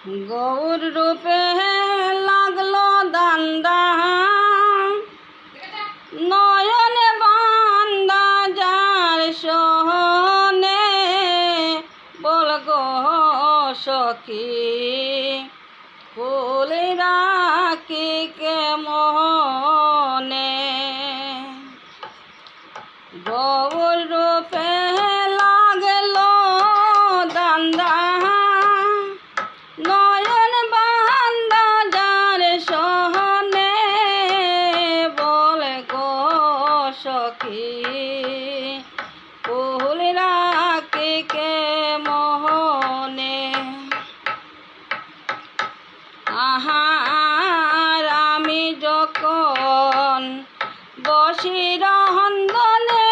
গৌর রূপে লাগলো দান্দা, নয়নে বান্দা যার সোহনে, বল গো সখী ফুল রাখি কে মনে। গৌর রূপে লাগলো দান্দা, নয়ন বান্দা যার সোহনে, বল গো সখী ফুল রাখি কে মোহনে। আহার আমি যখন বসি রহন্দনে,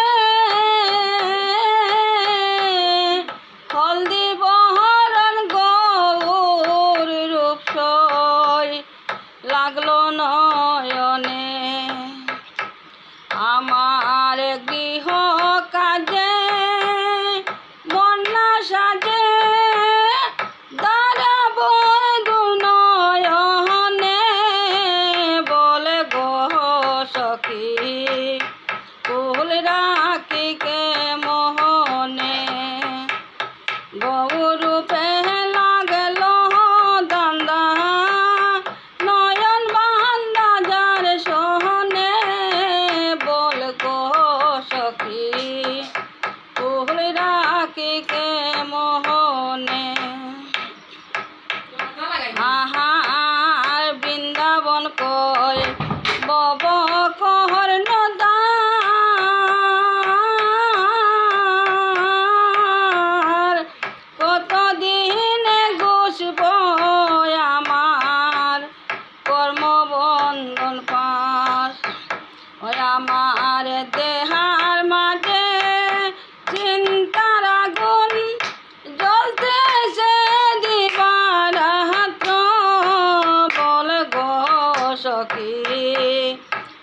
হলদি বহরণ গৌর রূপ সই লাগলো নয়নে। আমার গৃহ কাজে বন্যা সাজে, দাঁড়াবো দুনয়নে, বলে গো সখী ফুল রাখি কে মোহনে। গৌর রূপে লাগলো দান্দা, নয়ন বান্দা যার সোহনে, বল গো সখী ফুল রাখি কে মোহনে। আহার বৃন্দাবন কয় বব কহর নদার, কতদিনে ঘুষব আমার কর্মবন্ধন পাশ। ওই আমার দেহার মাঝে চিন্তার আগুন জ্বলতেছে দিবারাত্র, বল গো সখী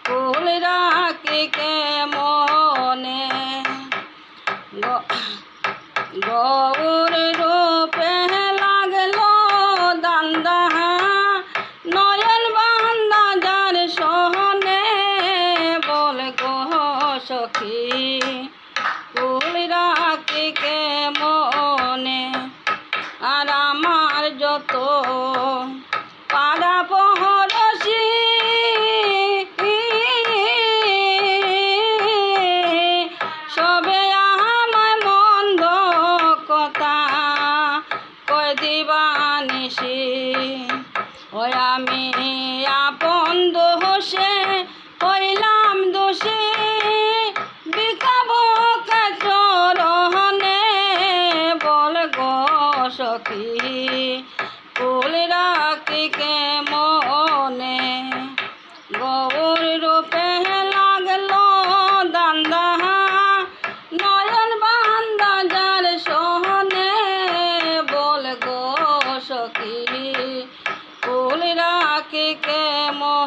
ফুল রাখি কে মনে। গৌর রূপে লাগলো দান্দা, নয়ন বান্দা যার সোহনে, বল গো সখী ফুল রাখি কে মনে। আর আমার যত পাড়া পহরসি, সবে আমায় মন্দ কথা কয় দিবানিসি। ওই আমি আপন দোষে হইলাম দোষী, বিকাবো চরণে, বল গো সখী ফুল রাখি কে মনে। গৌর রূপে লাগলো দান্দা, নয়ন বান্দা যার সোহনে, বল গো সখী ফুল রাখি কে মনে।